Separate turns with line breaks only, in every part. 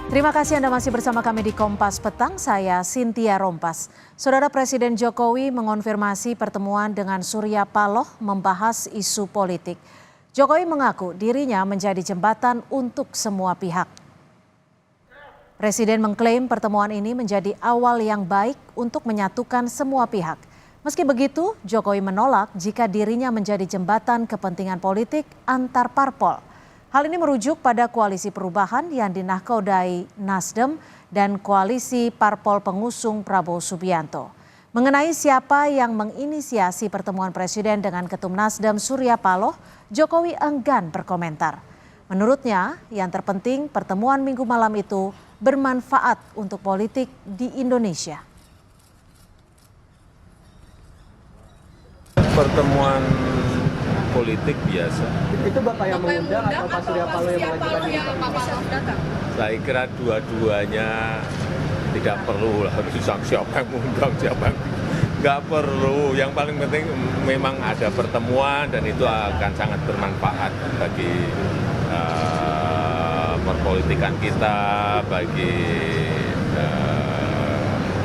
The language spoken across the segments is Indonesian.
Terima kasih Anda masih bersama kami di Kompas Petang, saya Cynthia Rompas. Saudara Presiden Jokowi mengonfirmasi pertemuan dengan Surya Paloh membahas isu politik. Jokowi mengaku dirinya menjadi jembatan untuk semua pihak. Presiden mengklaim pertemuan ini menjadi awal yang baik untuk menyatukan semua pihak. Meski begitu, Jokowi menolak jika dirinya menjadi jembatan kepentingan politik antar parpol. Hal ini merujuk pada koalisi perubahan yang dinahkodai Nasdem dan koalisi parpol pengusung Prabowo Subianto. Mengenai siapa yang menginisiasi pertemuan Presiden dengan Ketum Nasdem Surya Paloh, Jokowi enggan berkomentar. Menurutnya, yang terpenting pertemuan Minggu malam itu bermanfaat untuk politik di Indonesia.
Pertemuan politik biasa.
Itu Bapak yang mengundang atau Pak Surya Paloh yang mengajukan?
Saya kira dua-duanya tidak perlu harus siapa yang mengundang siapa yang nggak perlu. Yang paling penting memang ada pertemuan dan itu akan sangat bermanfaat bagi perpolitikan kita, bagi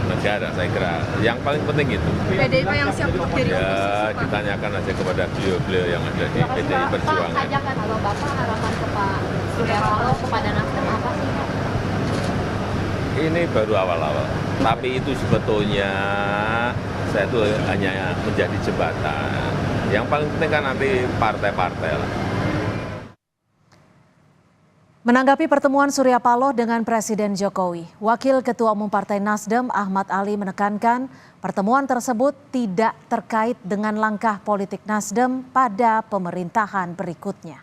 negara, saya kira. Yang paling penting itu.
PDIP yang siap untuk
ya, ditanyakan aja kepada beliau-beliau yang ada di PDI Perjuangan.
Pak, ajakan atau Bapak harapan ke Pak Surya Paloh kepada Nasdem apa sih Pak?
Ini baru awal-awal. Tapi itu sebetulnya saya itu hanya menjadi jembatan. Yang paling penting kan nanti partai-partai lah.
Menanggapi pertemuan Surya Paloh dengan Presiden Jokowi, Wakil Ketua Umum Partai Nasdem Ahmad Ali menekankan pertemuan tersebut tidak terkait dengan langkah politik Nasdem pada pemerintahan berikutnya.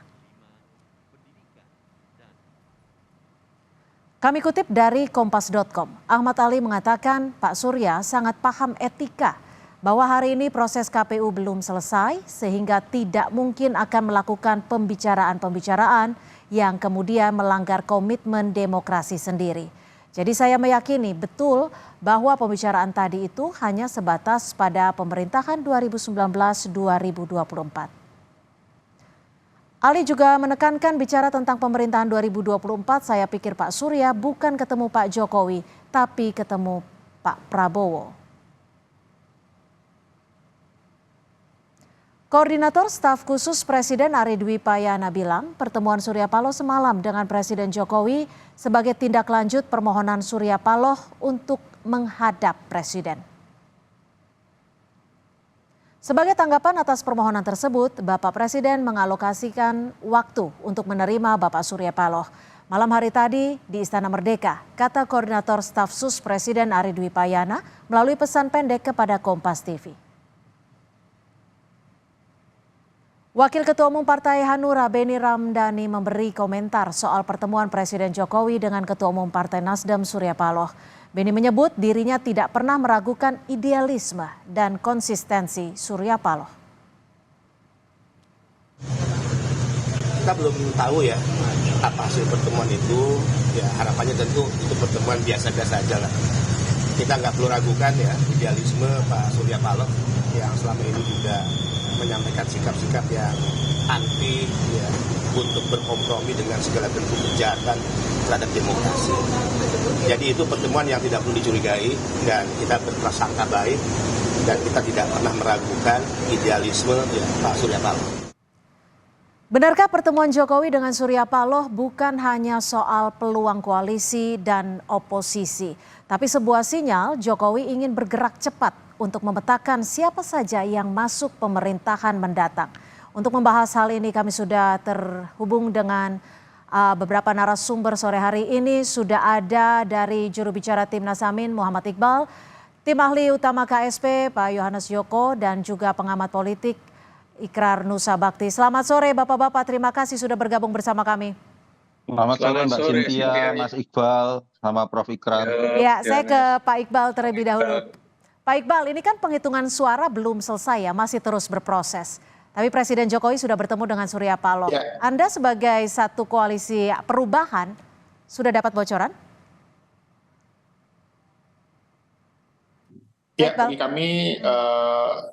Kami kutip dari Kompas.com, Ahmad Ali mengatakan Pak Surya sangat paham etika bahwa hari ini proses KPU belum selesai sehingga tidak mungkin akan melakukan pembicaraan-pembicaraan yang kemudian melanggar komitmen demokrasi sendiri. Jadi saya meyakini betul bahwa pembicaraan tadi itu hanya sebatas pada pemerintahan 2019-2024. Ali juga menekankan bicara tentang pemerintahan 2024, saya pikir Pak Surya bukan ketemu Pak Jokowi, tapi ketemu Pak Prabowo. Koordinator Staf Khusus Presiden Ari Dwi Payana bilang pertemuan Surya Paloh semalam dengan Presiden Jokowi sebagai tindak lanjut permohonan Surya Paloh untuk menghadap Presiden. Sebagai tanggapan atas permohonan tersebut, Bapak Presiden mengalokasikan waktu untuk menerima Bapak Surya Paloh. Malam hari tadi di Istana Merdeka, kata Koordinator Staf Sus Presiden Ari Dwi Payana melalui pesan pendek kepada Kompas TV. Wakil Ketua Umum Partai Hanura Beni Ramdhani memberi komentar soal pertemuan Presiden Jokowi dengan Ketua Umum Partai Nasdem Surya Paloh. Beni menyebut dirinya tidak pernah meragukan idealisme dan konsistensi Surya Paloh.
Kita belum tahu ya apa hasil pertemuan itu, ya harapannya tentu itu pertemuan biasa-biasa aja lah. Kita nggak perlu ragukan ya idealisme Pak Surya Paloh yang selama ini juga menyampaikan sikap-sikap yang anti ya, untuk berkompromi dengan segala bentuk kejahatan terhadap demokrasi. Jadi itu pertemuan yang tidak perlu dicurigai dan kita berprasangka baik dan kita tidak pernah meragukan idealisme ya, Pak Surya Paloh.
Benarkah pertemuan Jokowi dengan Surya Paloh bukan hanya soal peluang koalisi dan oposisi, tapi sebuah sinyal Jokowi ingin bergerak cepat untuk memetakan siapa saja yang masuk pemerintahan mendatang. Untuk membahas hal ini kami sudah terhubung dengan beberapa narasumber sore hari ini. Sudah ada dari juru bicara Timnas Amin Muhammad Iqbal, tim ahli utama KSP Pak Yohanes Joko dan juga pengamat politik Ikrar Nusa Bakti. Selamat sore Bapak-bapak, terima kasih sudah bergabung bersama kami.
Selamat sore Mbak Cynthia, Mas Iqbal, sama Prof. Ikrar.
Ya, saya ke Pak Iqbal terlebih dahulu. Pak Iqbal, ini kan penghitungan suara belum selesai ya, masih terus berproses. Tapi Presiden Jokowi sudah bertemu dengan Surya Paloh.
Ya.
Anda sebagai satu koalisi perubahan, sudah dapat bocoran?
Ya, bagi kami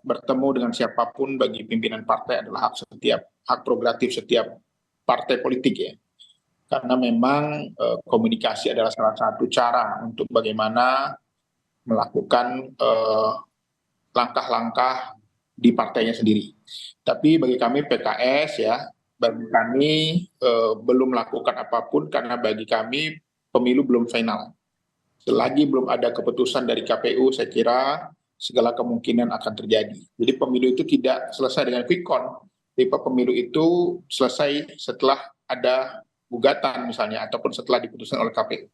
bertemu dengan siapapun bagi pimpinan partai adalah hak prerogatif setiap partai politik ya. karena memang komunikasi adalah salah satu cara untuk bagaimana melakukan langkah-langkah di partainya sendiri. Tapi bagi kami PKS ya, bagi kami belum melakukan apapun karena bagi kami pemilu belum final. Selagi belum ada keputusan dari KPU, saya kira segala kemungkinan akan terjadi. Jadi pemilu itu tidak selesai dengan quick count, tapi pemilu itu selesai setelah ada gugatan misalnya, ataupun setelah diputuskan oleh KPU.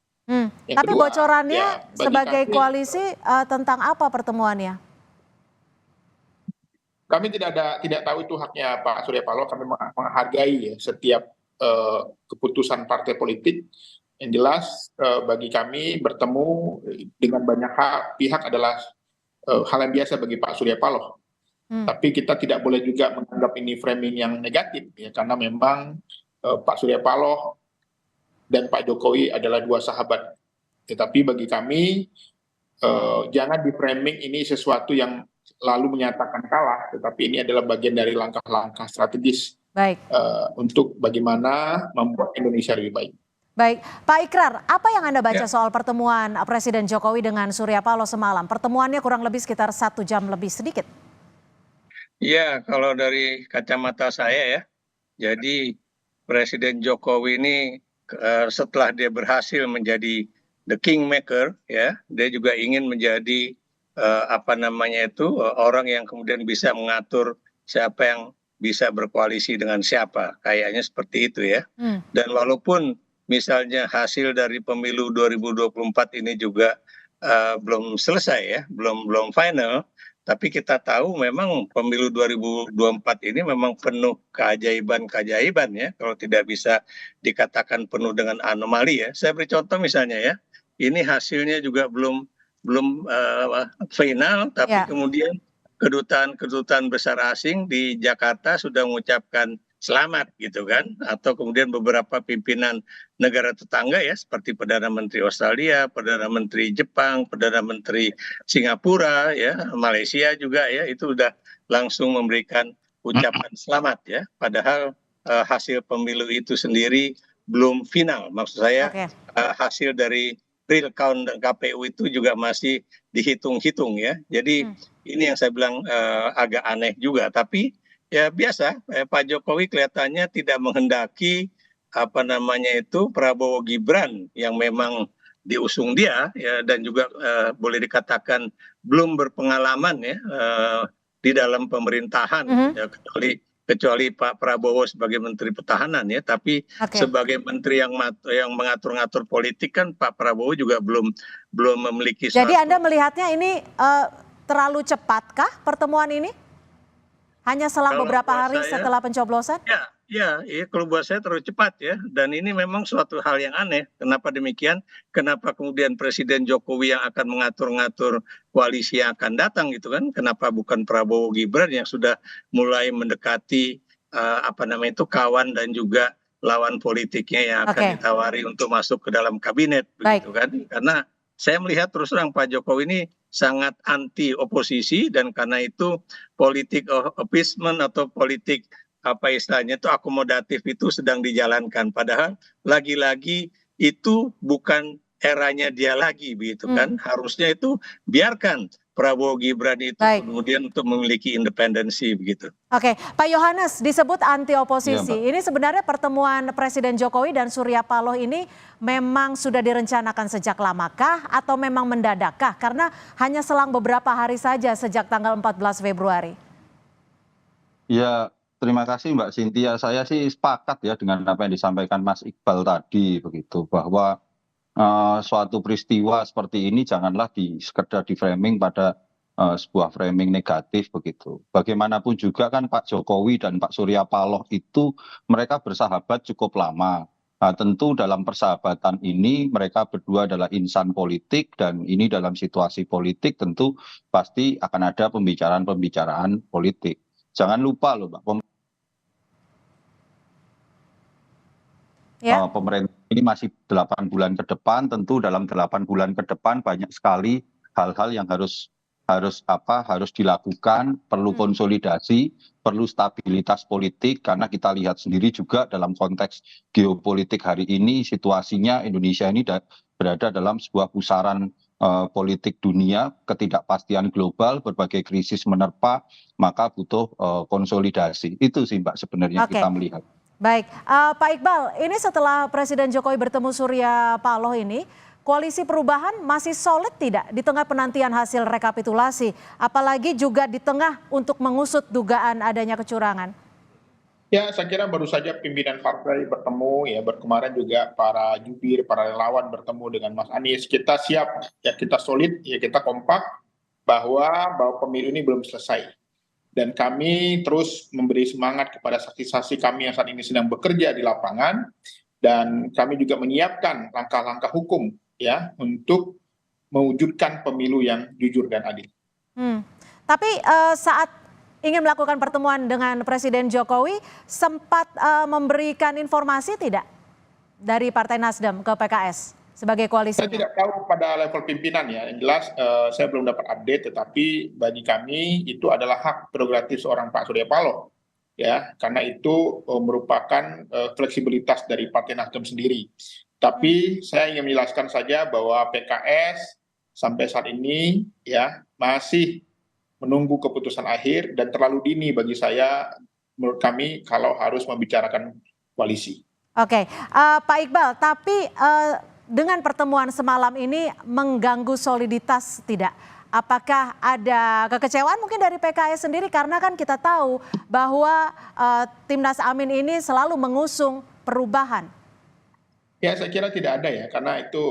Yang
Tapi
kedua,
bocorannya
ya, bagi
sebagai
kami-
koalisi tentang apa pertemuannya?
Kami tidak tahu itu haknya Pak Surya Paloh. Kami menghargai ya, setiap keputusan partai politik. Yang jelas bagi kami bertemu dengan banyak pihak adalah hal yang biasa bagi Pak Surya Paloh. Tapi kita tidak boleh juga menganggap ini framing yang negatif ya, karena memang Pak Surya Paloh dan Pak Jokowi adalah dua sahabat. Tetapi bagi kami jangan di framing ini sesuatu yang lalu menyatakan kalah, tetapi ini adalah bagian dari langkah-langkah strategis
Baik.
untuk bagaimana membuat Indonesia lebih baik.
Baik, Pak Ikrar, apa yang Anda baca soal pertemuan Presiden Jokowi dengan Surya Paloh semalam? Pertemuannya kurang lebih sekitar 1 jam lebih sedikit.
Iya, kalau dari kacamata saya ya, jadi Presiden Jokowi ini setelah dia berhasil menjadi the kingmaker, ya, dia juga ingin menjadi orang yang kemudian bisa mengatur siapa yang bisa berkoalisi dengan siapa, kayaknya seperti itu ya. Dan walaupun misalnya hasil dari pemilu 2024 ini juga belum selesai ya, belum final, tapi kita tahu memang pemilu 2024 ini memang penuh keajaiban ya, kalau tidak bisa dikatakan penuh dengan anomali ya. Saya beri contoh misalnya ya, ini hasilnya juga belum final, tapi kemudian kedutaan besar asing di Jakarta sudah mengucapkan selamat gitu kan, atau kemudian beberapa pimpinan negara tetangga ya, seperti Perdana Menteri Australia, Perdana Menteri Jepang, Perdana Menteri Singapura ya, Malaysia juga ya, itu sudah langsung memberikan ucapan selamat ya, padahal hasil pemilu itu sendiri belum final. Maksud saya hasil dari real count KPU itu juga masih dihitung-hitung ya, jadi ini yang saya bilang agak aneh juga. Tapi ya biasa, Pak Jokowi kelihatannya tidak menghendaki Prabowo Gibran yang memang diusung dia ya, dan juga boleh dikatakan belum berpengalaman ya di dalam pemerintahan ya, kecuali Pak Prabowo sebagai Menteri Pertahanan ya, tapi sebagai menteri yang mengatur-ngatur politik kan Pak Prabowo juga belum memiliki.
Jadi Anda melihatnya ini terlalu cepatkah pertemuan ini? Hanya selang beberapa hari setelah pencoblosan?
Ya, kalau buat saya terlalu cepat ya. Dan ini memang suatu hal yang aneh. Kenapa demikian? Kenapa kemudian Presiden Jokowi yang akan mengatur-ngatur koalisi yang akan datang gitu kan? Kenapa bukan Prabowo Gibran yang sudah mulai mendekati kawan dan juga lawan politiknya yang akan ditawari untuk masuk ke dalam kabinet begitu kan? Karena saya melihat terus terang Pak Jokowi ini sangat anti oposisi, dan karena itu politik appeasement atau politik itu akomodatif itu sedang dijalankan, padahal lagi-lagi itu bukan eranya dia lagi begitu kan. Harusnya itu biarkan Prabowo Gibran itu kemudian untuk memiliki independensi begitu.
Oke, Pak Yohanes, disebut anti oposisi. Ini sebenarnya pertemuan Presiden Jokowi dan Surya Paloh ini memang sudah direncanakan sejak lamakah atau memang mendadakkah? Karena hanya selang beberapa hari saja sejak tanggal 14 Februari.
Ya, terima kasih Mbak Cynthia. Saya sih sepakat ya dengan apa yang disampaikan Mas Iqbal tadi begitu, bahwa suatu peristiwa seperti ini janganlah sekedar di framing pada sebuah framing negatif begitu. Bagaimanapun juga kan Pak Jokowi dan Pak Surya Paloh itu mereka bersahabat cukup lama. Nah, tentu dalam persahabatan ini mereka berdua adalah insan politik, dan ini dalam situasi politik tentu pasti akan ada pembicaraan politik. Jangan lupa loh Mbak, pemerintah ini masih 8 bulan ke depan, tentu dalam 8 bulan ke depan banyak sekali hal-hal yang harus harus dilakukan, perlu konsolidasi, perlu stabilitas politik, karena kita lihat sendiri juga dalam konteks geopolitik hari ini situasinya Indonesia ini berada dalam sebuah pusaran politik dunia, ketidakpastian global, berbagai krisis menerpa, maka butuh konsolidasi. Itu sih Mbak sebenarnya kita melihat.
Baik, Pak Iqbal, ini setelah Presiden Jokowi bertemu Surya Paloh ini, Koalisi Perubahan masih solid tidak di tengah penantian hasil rekapitulasi, apalagi juga di tengah untuk mengusut dugaan adanya kecurangan?
Ya, saya kira baru saja pimpinan partai bertemu, ya, kemarin juga para jubir, para relawan bertemu dengan Mas Anies. Kita siap, ya, kita solid, ya, kita kompak bahwa pemilu ini belum selesai. Dan kami terus memberi semangat kepada saksi-saksi kami yang saat ini sedang bekerja di lapangan, dan kami juga menyiapkan langkah-langkah hukum, ya, untuk mewujudkan pemilu yang jujur dan adil.
Tapi saat ingin melakukan pertemuan dengan Presiden Jokowi, sempat memberikan informasi tidak dari Partai Nasdem ke PKS sebagai koalisi?
Saya tidak tahu pada level pimpinan, ya. Yang jelas saya belum dapat update, tetapi bagi kami itu adalah hak prerogatif seorang Pak Surya Paloh, ya, karena itu merupakan fleksibilitas dari Partai Nasdem sendiri. Tapi saya ingin menjelaskan saja bahwa PKS sampai saat ini, ya, masih menunggu keputusan akhir, dan terlalu dini bagi saya, menurut kami, kalau harus membicarakan koalisi.
Oke, Pak Iqbal, tapi dengan pertemuan semalam ini mengganggu soliditas tidak? Apakah ada kekecewaan mungkin dari PKS sendiri, karena kan kita tahu bahwa Timnas Amin ini selalu mengusung perubahan?
Ya, saya kira tidak ada, ya, karena itu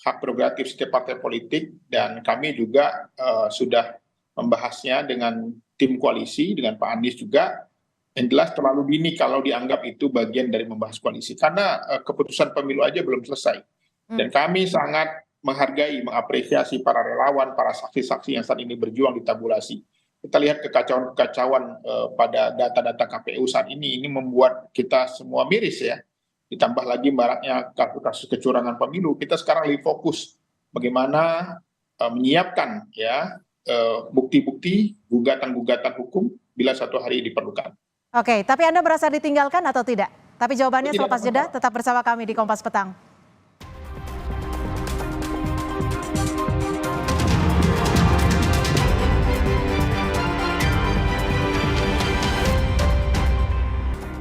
hak prerogatif setiap partai politik, dan kami juga sudah membahasnya dengan tim koalisi, dengan Pak Anies juga. Yang jelas terlalu dini kalau dianggap itu bagian dari membahas koalisi, karena keputusan pemilu aja belum selesai. Dan kami sangat menghargai, mengapresiasi para relawan, para saksi-saksi yang saat ini berjuang di tabulasi. Kita lihat kekacauan pada data-data KPU saat ini membuat kita semua miris, ya. Ditambah lagi maraknya kasus kecurangan pemilu, kita sekarang lebih fokus bagaimana menyiapkan, ya, bukti-bukti, gugatan-gugatan hukum bila suatu hari diperlukan.
Oke, tapi Anda merasa ditinggalkan atau tidak? Tapi jawabannya selepas jeda, tetap bersama kami di Kompas Petang.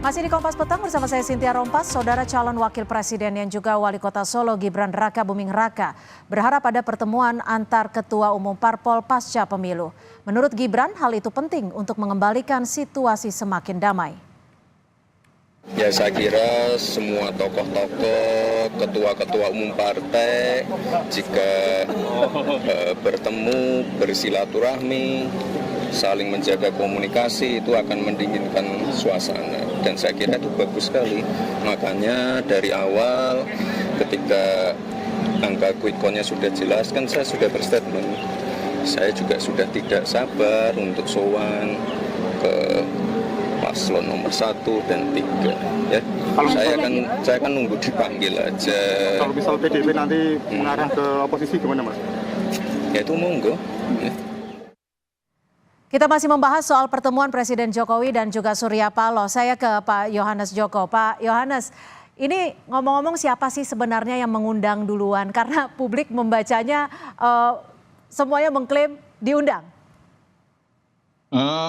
Masih di Kompas Petang bersama saya Cynthia Rompas. Saudara calon wakil presiden yang juga wali kota Solo Gibran Raka Buming Raka berharap ada pertemuan antar ketua umum parpol pasca pemilu. Menurut Gibran, hal itu penting untuk mengembalikan situasi semakin damai.
Ya, saya kira semua tokoh-tokoh, ketua-ketua umum partai jika bertemu, bersilaturahmi, saling menjaga komunikasi, itu akan mendinginkan suasana, dan saya kira itu bagus sekali. Makanya dari awal ketika angka quick count-nya sudah jelas, kan saya sudah berstatement, saya juga sudah tidak sabar untuk sowan ke paslon nomor 1 dan 3, ya. Saya akan nunggu dipanggil aja.
Kalau misal PDIP nanti mengarah ke oposisi gimana, Mas?
Ya itu monggo. Ya.
Kita masih membahas soal pertemuan Presiden Jokowi dan juga Surya Paloh. Saya ke Pak Yohanes Joko. Pak Yohanes, ini ngomong-ngomong siapa sih sebenarnya yang mengundang duluan? Karena publik membacanya semuanya mengklaim diundang.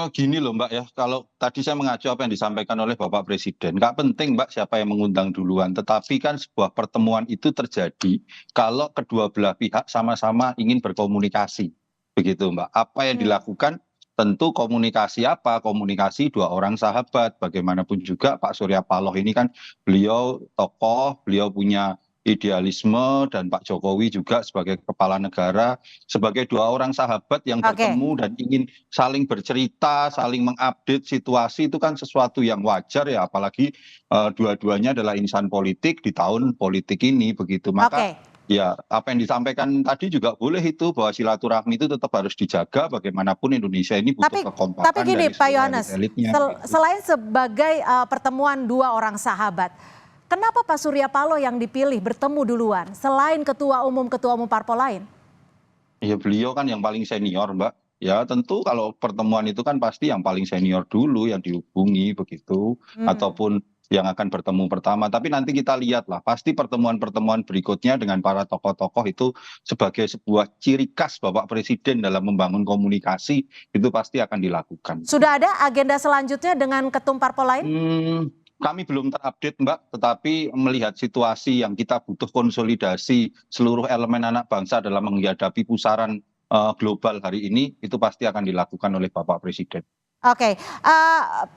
Gini loh Mbak, ya, kalau tadi saya mengacu apa yang disampaikan oleh Bapak Presiden, nggak penting Mbak siapa yang mengundang duluan, tetapi kan sebuah pertemuan itu terjadi kalau kedua belah pihak sama-sama ingin berkomunikasi, begitu Mbak. Apa yang dilakukan? Tentu komunikasi apa? Komunikasi dua orang sahabat. Bagaimanapun juga Pak Surya Paloh ini kan beliau tokoh, beliau punya idealisme, dan Pak Jokowi juga sebagai kepala negara, sebagai dua orang sahabat yang bertemu dan ingin saling bercerita, saling mengupdate situasi, itu kan sesuatu yang wajar, ya, apalagi dua-duanya adalah insan politik di tahun politik ini, begitu. Maka ya apa yang disampaikan tadi juga boleh, itu bahwa silaturahmi itu tetap harus dijaga, bagaimanapun Indonesia ini butuh kekompakan.
Tapi gini Pak Yohanes, selain sebagai pertemuan dua orang sahabat, kenapa Pak Surya Paloh yang dipilih bertemu duluan selain ketua umum parpol lain?
Ya beliau kan yang paling senior, Mbak. Ya tentu kalau pertemuan itu kan pasti yang paling senior dulu yang dihubungi begitu, ataupun yang akan bertemu pertama. Tapi nanti kita lihatlah, pasti pertemuan-pertemuan berikutnya dengan para tokoh-tokoh itu sebagai sebuah ciri khas Bapak Presiden dalam membangun komunikasi itu pasti akan dilakukan.
Sudah ada agenda selanjutnya dengan ketum parpol lain?
Kami belum terupdate, Mbak, tetapi melihat situasi yang kita butuh konsolidasi seluruh elemen anak bangsa dalam menghadapi pusaran global hari ini, itu pasti akan dilakukan oleh Bapak Presiden.
Oke,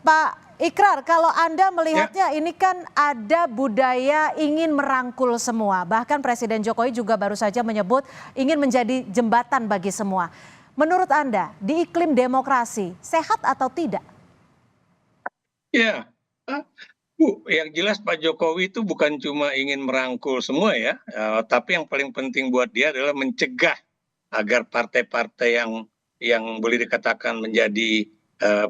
Pak Ikrar, kalau Anda melihatnya ini kan ada budaya ingin merangkul semua. Bahkan Presiden Jokowi juga baru saja menyebut ingin menjadi jembatan bagi semua. Menurut Anda, di iklim demokrasi, sehat atau tidak?
Ya, Bu, yang jelas Pak Jokowi itu bukan cuma ingin merangkul semua ya, tapi yang paling penting buat dia adalah mencegah agar partai-partai yang boleh dikatakan menjadi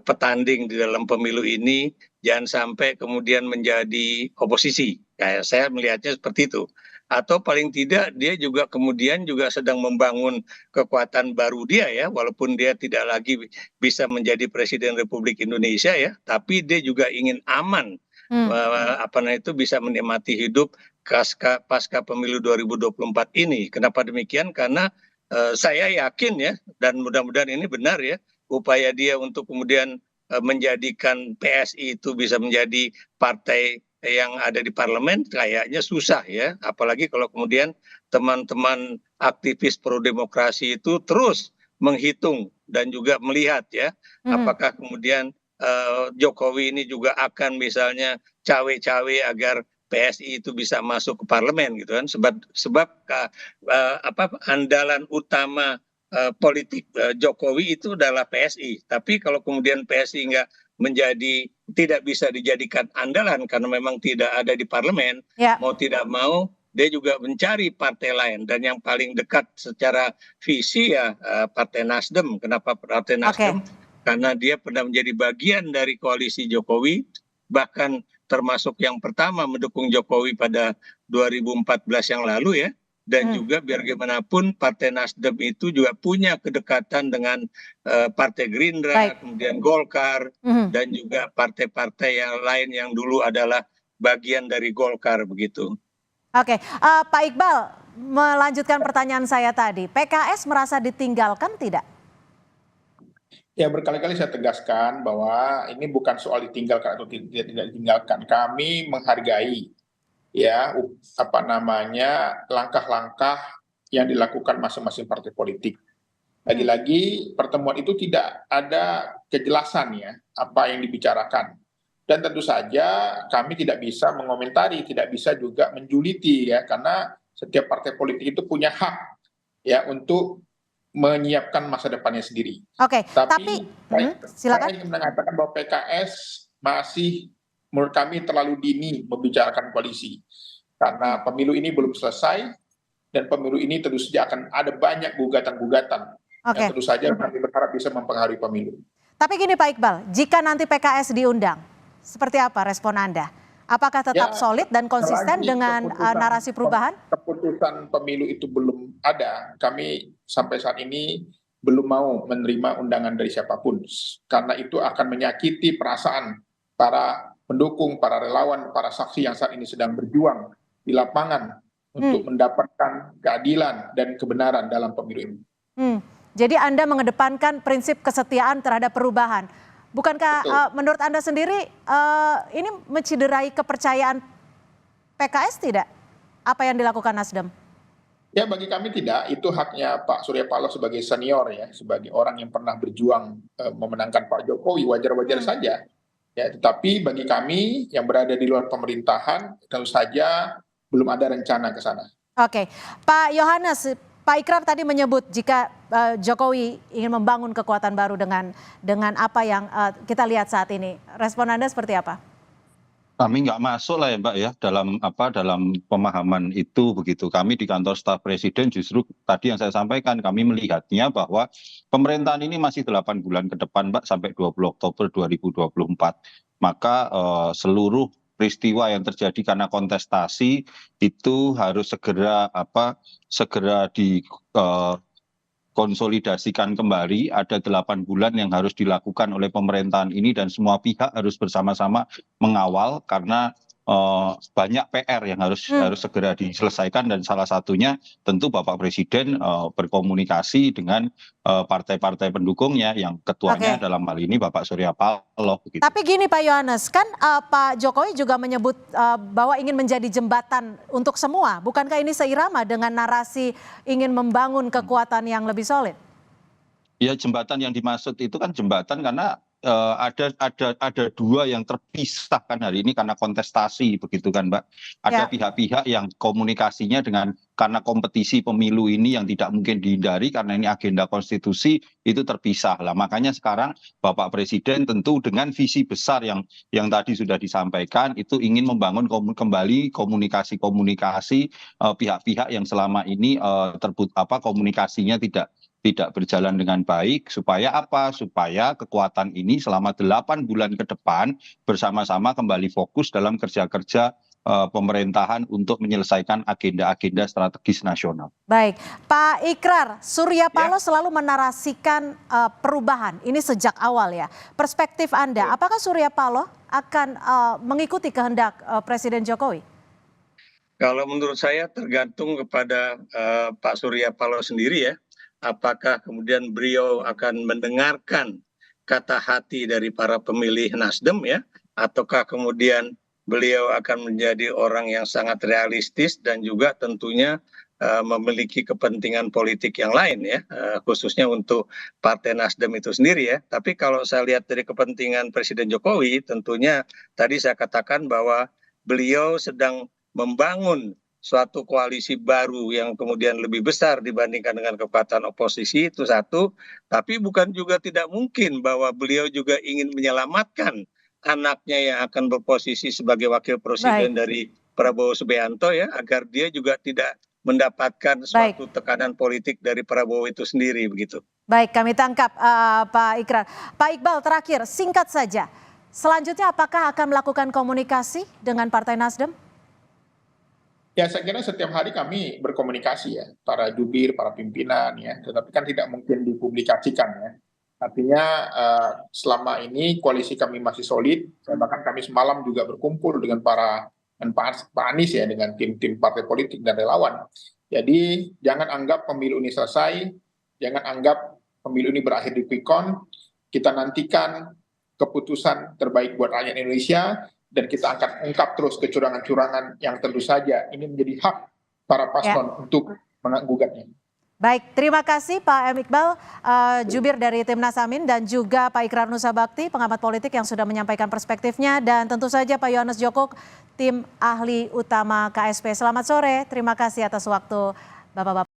petanding di dalam pemilu ini jangan sampai kemudian menjadi oposisi. Kayak saya melihatnya seperti itu. Atau paling tidak dia juga kemudian juga sedang membangun kekuatan baru dia ya, walaupun dia tidak lagi bisa menjadi Presiden Republik Indonesia ya, tapi dia juga ingin aman. Bisa menikmati hidup pasca pemilu 2024 ini. Kenapa demikian? Karena saya yakin ya, dan mudah-mudahan ini benar ya, upaya dia untuk kemudian menjadikan PSI itu bisa menjadi partai yang ada di parlemen kayaknya susah ya, apalagi kalau kemudian teman-teman aktivis pro demokrasi itu terus menghitung dan juga melihat ya, apakah kemudian Jokowi ini juga akan misalnya cawe-cawe agar PSI itu bisa masuk ke parlemen gitu kan, sebab andalan utama politik Jokowi itu adalah PSI. Tapi kalau kemudian PSI tidak bisa dijadikan andalan karena memang tidak ada di parlemen, mau tidak mau dia juga mencari partai lain, dan yang paling dekat secara visi ya Partai Nasdem. Kenapa Partai Nasdem? Karena dia pernah menjadi bagian dari koalisi Jokowi, bahkan termasuk yang pertama mendukung Jokowi pada 2014 yang lalu ya. Dan juga biar gimana pun Partai Nasdem itu juga punya kedekatan dengan Partai Gerindra, kemudian Golkar, dan juga partai-partai yang lain yang dulu adalah bagian dari Golkar begitu.
Oke, Pak Iqbal, melanjutkan pertanyaan saya tadi, PKS merasa ditinggalkan tidak?
Ya, berkali-kali saya tegaskan bahwa ini bukan soal ditinggalkan atau tidak ditinggalkan. Kami menghargai ya langkah-langkah yang dilakukan masing-masing partai politik. Lagi-lagi pertemuan itu tidak ada kejelasan ya apa yang dibicarakan. Dan tentu saja kami tidak bisa mengomentari, tidak bisa juga menjuliti ya, karena setiap partai politik itu punya hak ya untuk menyiapkan masa depannya sendiri.
Oke, tapi silakan.
Saya ingin mengatakan bahwa PKS masih menurut kami terlalu dini membicarakan koalisi. Karena pemilu ini belum selesai, dan pemilu ini tentu saja akan ada banyak gugatan-gugatan. Yang tentu saja kami berharap bisa mempengaruhi pemilu.
Tapi gini Pak Iqbal, jika nanti PKS diundang, seperti apa respon Anda? Apakah tetap solid dan konsisten dengan narasi perubahan?
Keputusan pemilu itu belum ada. Kami sampai saat ini belum mau menerima undangan dari siapapun. Karena itu akan menyakiti perasaan para pendukung, para relawan, para saksi yang saat ini sedang berjuang di lapangan untuk mendapatkan keadilan dan kebenaran dalam pemilu ini.
Jadi Anda mengedepankan prinsip kesetiaan terhadap perubahan. Bukankah menurut Anda sendiri ini menciderai kepercayaan PKS tidak? Apa yang dilakukan Nasdem?
Ya, bagi kami tidak. Itu haknya Pak Surya Paloh sebagai senior ya, sebagai orang yang pernah berjuang memenangkan Pak Jokowi, wajar-wajar saja. Ya, tetapi bagi kami yang berada di luar pemerintahan tentu saja belum ada rencana ke sana.
Oke, Pak Yohanes, Pak Ikrar tadi menyebut jika Jokowi ingin membangun kekuatan baru dengan apa yang kita lihat saat ini. Respon Anda seperti apa?
Kami nggak masuk lah ya Mbak ya dalam pemahaman itu begitu. Kami di kantor staf presiden justru tadi yang saya sampaikan, kami melihatnya bahwa pemerintahan ini masih 8 bulan ke depan Mbak, sampai 20 Oktober 2024. Maka seluruh peristiwa yang terjadi karena kontestasi itu harus segera konsolidasikan kembali, ada 8 bulan yang harus dilakukan oleh pemerintahan ini dan semua pihak harus bersama-sama mengawal karena banyak PR yang harus segera diselesaikan dan salah satunya tentu Bapak Presiden berkomunikasi dengan partai-partai pendukungnya yang ketuanya dalam hal ini Bapak Surya Paloh. Begitu.
Tapi gini Pak Yohanes, kan Pak Jokowi juga menyebut bahwa ingin menjadi jembatan untuk semua. Bukankah ini seirama dengan narasi ingin membangun kekuatan yang lebih solid?
Ya, jembatan yang dimaksud itu kan jembatan karena ada dua yang terpisah kan hari ini karena kontestasi begitu kan Mbak. Ada pihak-pihak yang komunikasinya karena kompetisi pemilu ini yang tidak mungkin dihindari karena ini agenda konstitusi itu terpisah lah. Makanya sekarang Bapak Presiden tentu dengan visi besar yang tadi sudah disampaikan itu ingin membangun kembali komunikasi-komunikasi pihak-pihak yang selama ini komunikasinya tidak berjalan dengan baik supaya apa? Supaya kekuatan ini selama 8 bulan ke depan bersama-sama kembali fokus dalam kerja-kerja pemerintahan untuk menyelesaikan agenda-agenda strategis nasional.
Baik, Pak Ikrar, Surya Paloh selalu menarasikan perubahan. Ini sejak awal ya. Perspektif Anda, apakah Surya Paloh akan mengikuti kehendak Presiden Jokowi?
Kalau menurut saya tergantung kepada Pak Surya Paloh sendiri ya. Apakah kemudian beliau akan mendengarkan kata hati dari para pemilih Nasdem ya, ataukah kemudian beliau akan menjadi orang yang sangat realistis dan juga tentunya memiliki kepentingan politik yang lain ya, khususnya untuk Partai Nasdem itu sendiri ya. Tapi kalau saya lihat dari kepentingan Presiden Jokowi, tentunya tadi saya katakan bahwa beliau sedang membangun suatu koalisi baru yang kemudian lebih besar dibandingkan dengan kekuatan oposisi, itu satu. Tapi bukan juga tidak mungkin bahwa beliau juga ingin menyelamatkan anaknya yang akan berposisi sebagai wakil presiden dari Prabowo Subianto ya, agar dia juga tidak mendapatkan suatu tekanan politik dari Prabowo itu sendiri begitu.
Baik, kami tangkap Pak Ikrar. Pak Iqbal, terakhir singkat saja. Selanjutnya apakah akan melakukan komunikasi dengan Partai Nasdem?
Ya, saya kira setiap hari kami berkomunikasi ya, para jubir, para pimpinan ya, tetapi kan tidak mungkin dipublikasikan ya. Artinya selama ini koalisi kami masih solid, bahkan kami semalam juga berkumpul dengan Pak Anies ya, dengan tim-tim partai politik dan relawan. Jadi jangan anggap pemilu ini selesai, jangan anggap pemilu ini berakhir di quick count, kita nantikan keputusan terbaik buat rakyat Indonesia, dan kita akan ungkap terus kecurangan-curangan yang tentu saja ini menjadi hak para paslon untuk menggugatnya.
Baik, terima kasih Pak M. Iqbal, jubir dari Timnas Amin, dan juga Pak Ikrar Nusa Bakti, pengamat politik yang sudah menyampaikan perspektifnya, dan tentu saja Pak Yohanes Joko, tim ahli utama KSP. Selamat sore, terima kasih atas waktu Bapak-Bapak.